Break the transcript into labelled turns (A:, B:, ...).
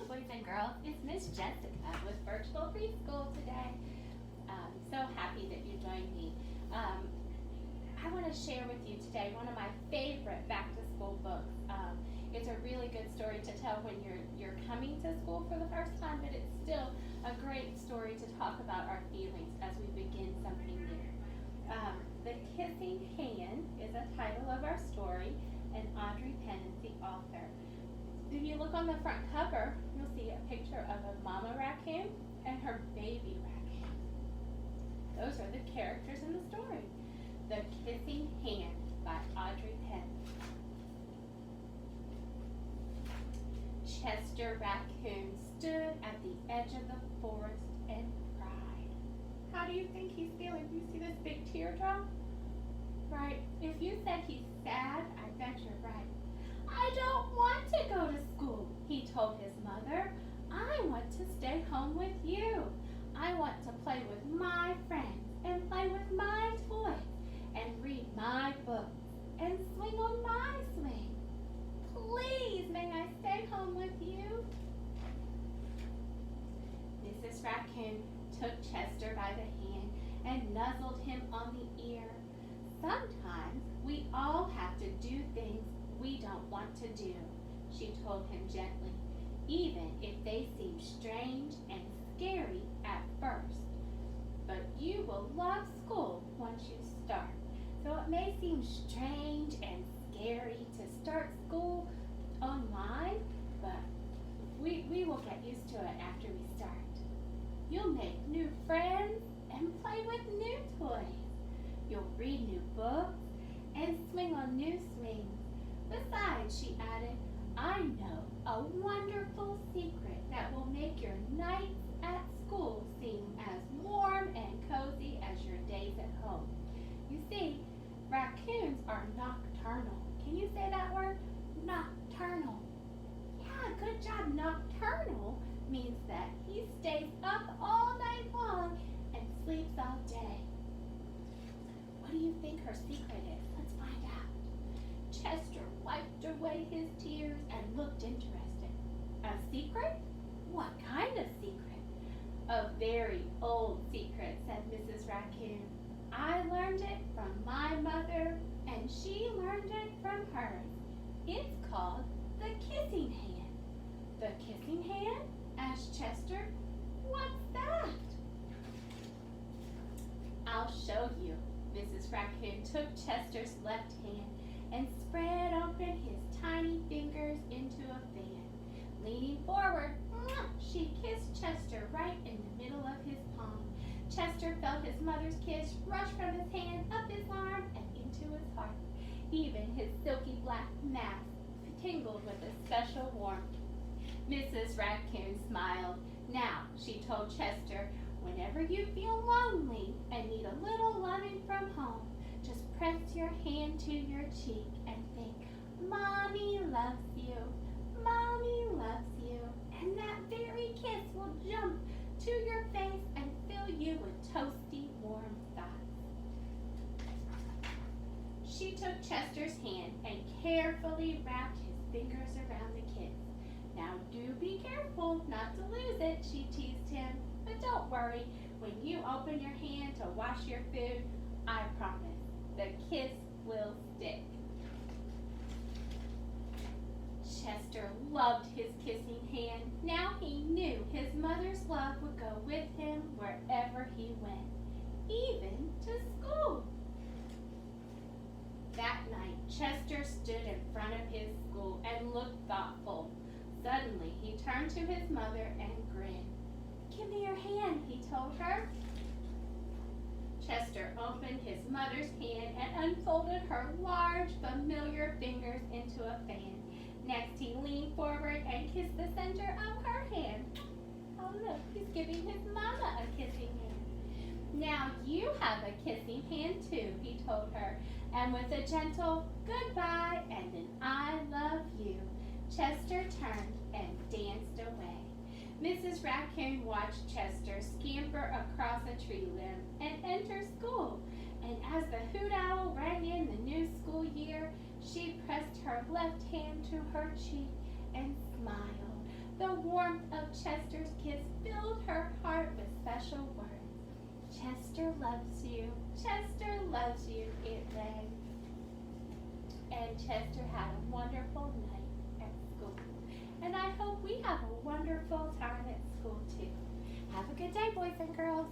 A: boys and girls. It's Miss Jessica with Virtual Preschool today. So happy that you joined me. I want to share with you today one of my favorite back-to-school books. It's a really good story to tell when you're coming to school for the first time, but it's still a great story to talk about our feelings as we begin something new. The Kissing Hand is the title of our story, and Audrey Penn is the author. If you look on the front cover, you'll see a picture of a mama raccoon and her baby raccoon. Those are the characters in the story. The Kissing Hand by Audrey Penn. Chester Raccoon stood at the edge of the forest and cried. How do you think he's feeling? Do you see this big teardrop? Right? If you said he's sad, I bet you're right. I don't want to go to school, he told his mother. I want to stay home with you. I want to play with my friends and play with my toys and read my books and swing on my swing. Please, may I stay home with you? Mrs. Raccoon took Chester by the hand and nuzzled him on the ear. Sometimes we all have to do things we don't want to do, she told him gently, even if they seem strange and scary at first. But you will love school once you start. So it may seem strange and scary to start school online, but we will get used to it after we start. You'll make new friends and play with new toys. You'll read new books and swing on new swings. Besides, she added, I know a wonderful secret that will make your nights at school seem as warm and cozy as your days at home. You see, raccoons are nocturnal. Can you say that word? Nocturnal. Yeah, good job. Nocturnal means that he stays up all night long and sleeps all day. What do you think her secret is? Let's find out. Chester wiped away his tears and looked interested. A secret? What kind of secret? A very old secret, said Mrs. Raccoon. I learned it from my mother, and she learned it from hers. It's called the kissing hand. The kissing hand? Asked Chester. What's that? I'll show you. Mrs. Raccoon took Chester's left hand and spread open his tiny fingers into a fan. Leaning forward, she kissed Chester right in the middle of his palm. Chester felt his mother's kiss rush from his hand, up his arm, and into his heart. Even his silky black mask tingled with a special warmth. Mrs. Raccoon smiled. Now, she told Chester, whenever you feel lonely and need a little loving from home, just press your hand to your cheek and think, Mommy loves you, Mommy loves you. And that very kiss will jump to your face and fill you with toasty, warm thoughts. She took Chester's hand and carefully wrapped his fingers around the kiss. Now do be careful not to lose it, she teased him. But don't worry, when you open your hand to wash your food, I promise, the kiss will stick. Chester loved his kissing hand. Now he knew his mother's love would go with him wherever he went, even to school. That night, Chester stood in front of his school and looked thoughtful. Suddenly, he turned to his mother and grinned. Give me your hand, he told her. Chester opened his mother's hand and unfolded her large, familiar fingers into a fan. Next, he leaned forward and kissed the center of her hand. Oh, look, he's giving his mama a kissing hand. Now you have a kissing hand, too, he told her. And with a gentle goodbye and an I love you, Chester turned and danced away. Mrs. Raccoon watched Chester scamper across a tree limb and enter school. And as the hoot owl rang in the new school year, she pressed her left hand to her cheek and smiled. The warmth of Chester's kiss filled her heart with special words. Chester loves you, Chester loves you, it read. And Chester had a wonderful night at school. And I hope we have a wonderful time at school too. Have a good day, boys and girls.